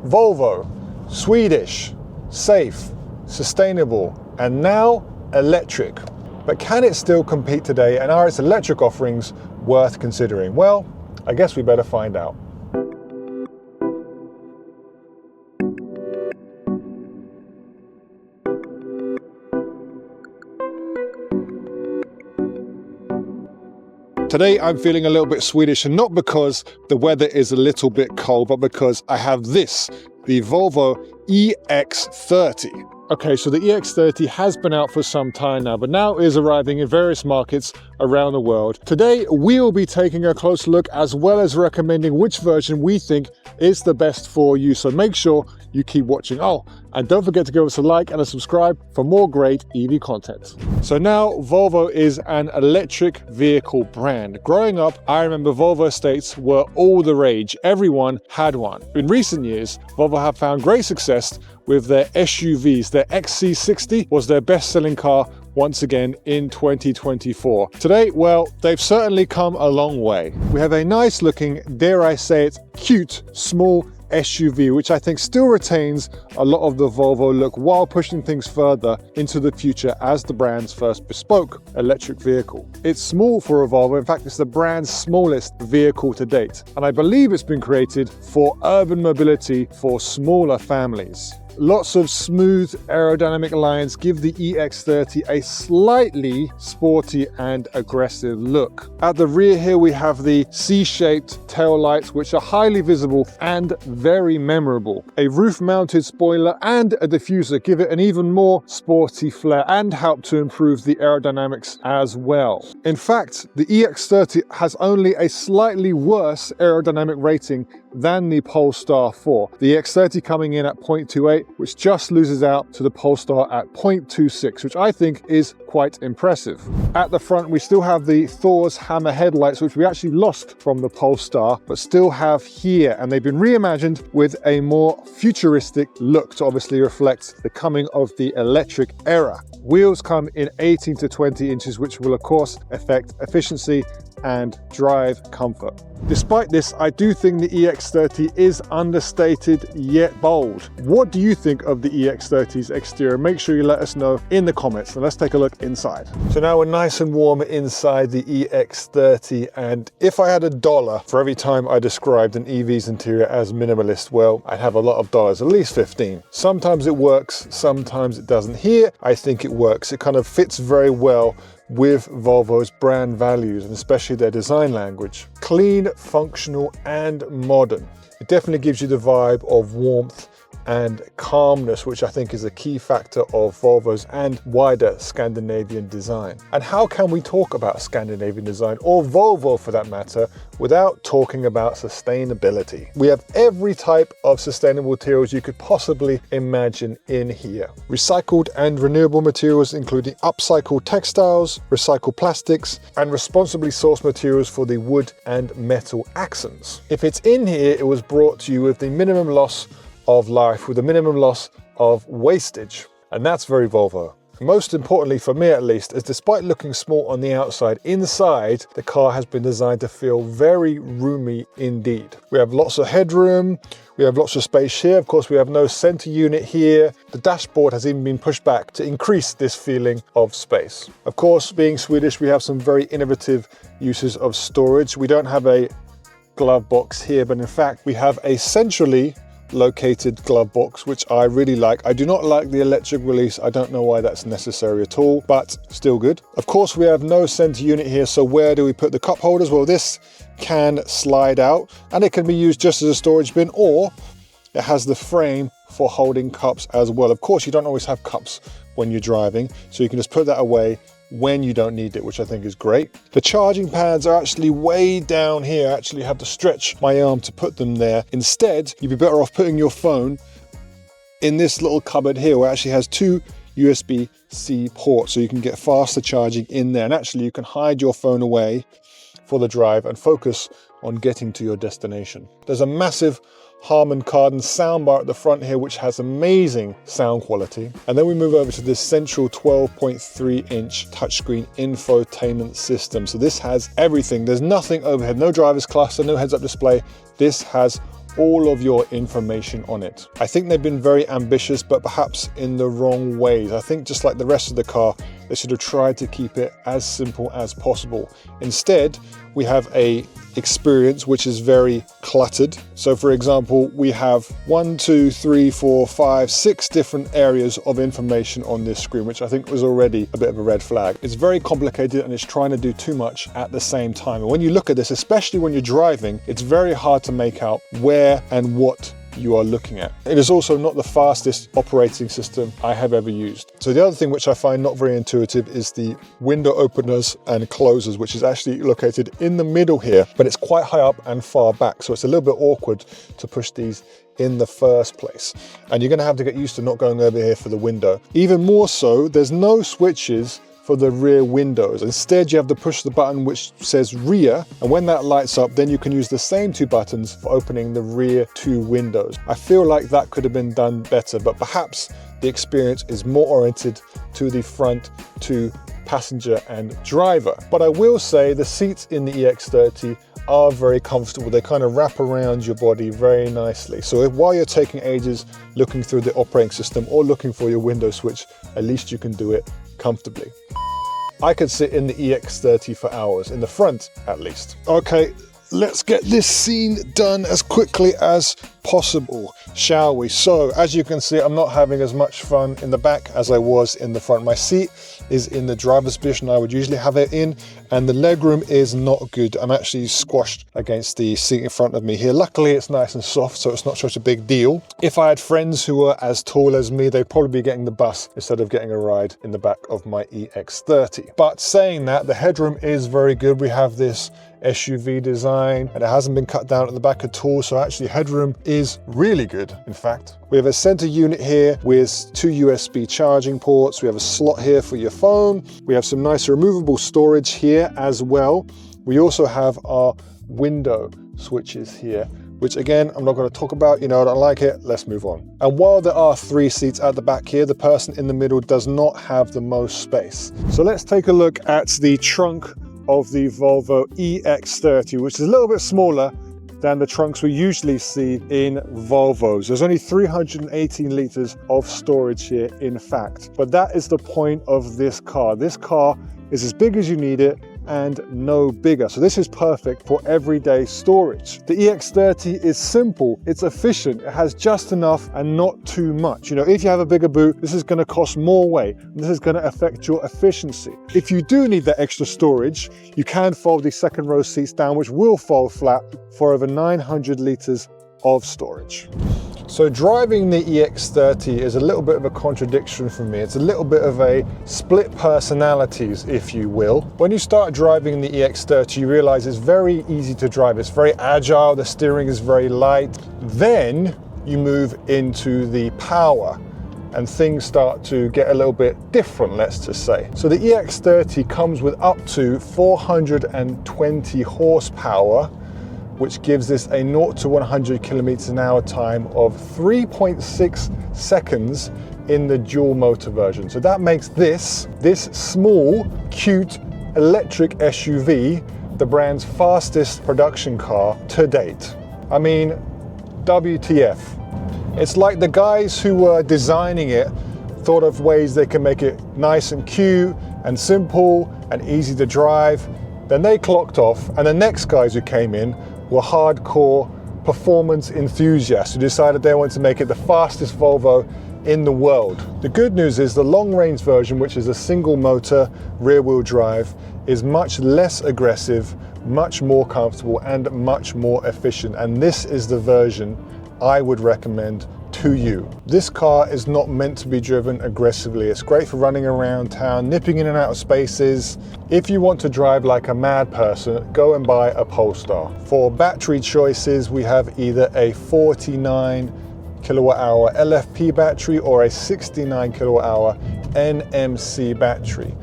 Volvo, Swedish, safe, sustainable, and now electric. But can it still compete today, and are its electric offerings worth considering? Well, I guess we better find out. Today I'm feeling a little bit Swedish, and not because the weather is a little bit cold, but because I have this, the Volvo EX30. Okay, so the EX30 has been out for some time now, but now is arriving in various markets around the world. Today, we'll be taking a close look as well as recommending which version we think is the best for you. So make sure you keep watching. Oh, and don't forget to give us a like and a subscribe for more great EV content. So now Volvo is an electric vehicle brand. Growing up, I remember Volvo estates were all the rage. Everyone had one. In recent years, Volvo have found great success with their SUVs. Their XC60 was their best-selling car once again in 2024. Today, well, they've certainly come a long way. We have a nice looking, dare I say it, cute, small SUV, which I think still retains a lot of the Volvo look while pushing things further into the future as the brand's first bespoke electric vehicle. It's small for a Volvo. In fact, it's the brand's smallest vehicle to date. And I believe it's been created for urban mobility for smaller families. Lots of smooth aerodynamic lines give the EX30 a slightly sporty and aggressive look. At the rear here we have the C-shaped tail lights, which are highly visible and very memorable. A roof-mounted spoiler and a diffuser give it an even more sporty flair and help to improve the aerodynamics as well. In fact, the EX30 has only a slightly worse aerodynamic rating than the Polestar 4. The EX30 coming in at 0.28, which just loses out to the Polestar at 0.26, which I think is quite impressive. At the front, we still have the Thor's hammer headlights, which we actually lost from the Polestar, but still have here, and they've been reimagined with a more futuristic look to obviously reflect the coming of the electric era. Wheels come in 18 to 20 inches, which will of course affect efficiency and drive comfort. Despite this, I do think the EX30 is understated yet bold. What do you think of the EX30's exterior? Make sure you let us know in the comments, and let's take a look inside. So now we're nice and warm inside the EX30, and if I had $1 for every time I described an EV's interior as minimalist, well, I'd have a lot of dollars, at least 15. Sometimes it works, sometimes it doesn't. Here, I think it works. It kind of fits very well with Volvo's brand values, and especially their design language. Clean, functional, and modern. It definitely gives you the vibe of warmth and calmness, which I think is a key factor of Volvo's and wider Scandinavian design. And how can we talk about Scandinavian design, or Volvo for that matter, without talking about sustainability? We have every type of sustainable materials you could possibly imagine in here. Recycled and renewable materials, including upcycled textiles, recycled plastics, and responsibly sourced materials for the wood and metal accents. If it's in here, it was brought to you with the minimum loss of life, with a minimum loss of wastage. And that's very Volvo. Most importantly, for me at least, is despite looking small on the outside, inside the car has been designed to feel very roomy indeed. We have lots of headroom, we have lots of space here. Of course, we have no center unit here. The dashboard has even been pushed back to increase this feeling of space. Of course, being Swedish, we have some very innovative uses of storage. We don't have a glove box here, but in fact, we have a centrally located glove box, which I really like. I do not like the electric release. I don't know why that's necessary at all, but still good. Of course, we have no center unit here, so where do we put the cup holders? Well, this can slide out and it can be used just as a storage bin, or it has the frame for holding cups as well. Of course, you don't always have cups when you're driving, so you can just put that away when you don't need it, which I think is great. The charging pads are actually way down here. I actually have to stretch my arm to put them there. Instead, you'd be better off putting your phone in this little cupboard here, where it actually has two USB-C ports, so you can get faster charging in there. And actually you can hide your phone away for the drive and focus on getting to your destination. There's a massive Harman Kardon soundbar at the front here, which has amazing sound quality. And then we move over to this central 12.3-inch touchscreen infotainment system. So this has everything. There's nothing overhead, no driver's cluster, no heads-up display. This has all of your information on it. I think they've been very ambitious, but perhaps in the wrong ways. I think just like the rest of the car, they should have tried to keep it as simple as possible. Instead, we have a experience which is very cluttered. So for example, we have 1, 2, 3, 4, 5, 6 different areas of information on this screen, which I think was already a bit of a red flag. It's very complicated and it's trying to do too much at the same time. And when you look at this, especially when you're driving, it's very hard to make out where and what you are looking at. It is also not the fastest operating system I have ever used. So the other thing which I find not very intuitive is the window openers and closers, which is actually located in the middle here, but it's quite high up and far back. So it's a little bit awkward to push these in the first place. And you're gonna have to get used to not going over here for the window. Even more so, there's no switches for the rear windows. Instead, you have to push the button which says rear, and when that lights up, then you can use the same 2 buttons for opening the rear 2 windows. I feel like that could have been done better, but perhaps the experience is more oriented to the front 2 passenger and driver. But I will say the seats in the EX30 are very comfortable. They kind of wrap around your body very nicely. So while you're taking ages looking through the operating system or looking for your window switch, at least you can do it comfortably. I could sit in the EX30 for hours, in the front at least. Okay, let's get this scene done as quickly as possible, shall we? So as you can see, I'm not having as much fun in the back as I was in the front. My seat is in the driver's position I would usually have it in, and the legroom is not good. I'm actually squashed against the seat in front of me here. Luckily it's nice and soft, so it's not such a big deal. If I had friends who were as tall as me, they'd probably be getting the bus instead of getting a ride in the back of my EX30. But saying that, the headroom is very good. We have this SUV design and it hasn't been cut down at the back at all, so actually headroom is really good. In fact, we have a center unit here with 2 USB charging ports. We have a slot here for your phone. We have some nice removable storage here as well. We also have our window switches here, which again, I'm not going to talk about. You know, I don't like it. Let's move on. And while there are 3 seats at the back here, the person in the middle does not have the most space. So let's take a look at the trunk of the Volvo EX30, which is a little bit smaller than the trunks we usually see in Volvos. There's only 318 liters of storage here, in fact. But that is the point of this car. This car is as big as you need it and no bigger. So this is perfect for everyday storage. The EX30 is simple, it's efficient, it has just enough and not too much. You know, if you have a bigger boot, this is going to cost more weight, and this is going to affect your efficiency. If you do need that extra storage, you can fold the second row seats down, which will fold flat for over 900 liters of storage. So driving the EX30 is a little bit of a contradiction for me. It's a little bit of a split personalities, if you will. When you start driving the EX30, you realize it's very easy to drive. It's very agile, the steering is very light. Then you move into the power and things start to get a little bit different, let's just say. So the EX30 comes with up to 420 horsepower, which gives this a 0 to 100 kilometers an hour time of 3.6 seconds in the dual motor version. So that makes this small, cute electric SUV the brand's fastest production car to date. I mean, WTF. It's like the guys who were designing it thought of ways they can make it nice and cute and simple and easy to drive. Then they clocked off, and the next guys who came in were hardcore performance enthusiasts who decided they wanted to make it the fastest Volvo in the world. The good news is the long-range version, which is a single motor rear-wheel drive, is much less aggressive, much more comfortable and much more efficient, and this is the version I would recommend to you. This car is not meant to be driven aggressively. It's great for running around town, nipping in and out of spaces. If you want to drive like a mad person, go and buy a Polestar. For battery choices, we have either a 49 kilowatt hour LFP battery or a 69 kilowatt hour NMC battery.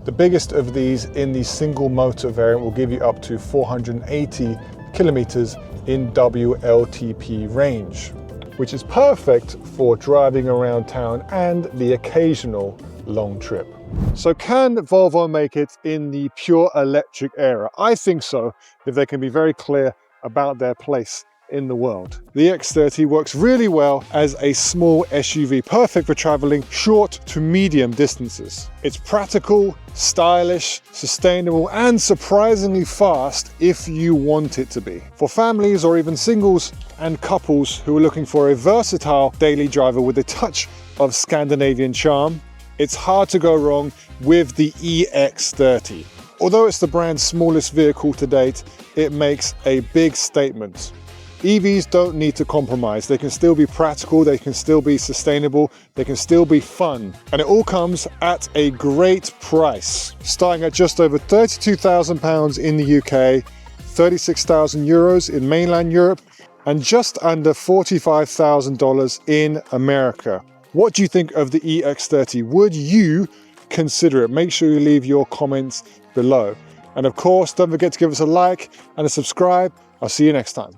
The biggest of these in the single motor variant will give you up to 480 kilometers in WLTP range, which is perfect for driving around town and the occasional long trip. So can Volvo make it in the pure electric era? I think so, if they can be very clear about their place in the world. The EX30 works really well as a small SUV, perfect for traveling short to medium distances. It's practical, stylish, sustainable, and surprisingly fast if you want it to be. For families or even singles and couples who are looking for a versatile daily driver with a touch of Scandinavian charm, it's hard to go wrong with the EX30. Although it's the brand's smallest vehicle to date, it makes a big statement. EVs don't need to compromise. They can still be practical, they can still be sustainable, they can still be fun. And it all comes at a great price, starting at just over £32,000 in the UK, 36,000 euros in mainland Europe, and just under $45,000 in America. What do you think of the EX30? Would you consider it? Make sure you leave your comments below. And of course, don't forget to give us a like and a subscribe. I'll see you next time.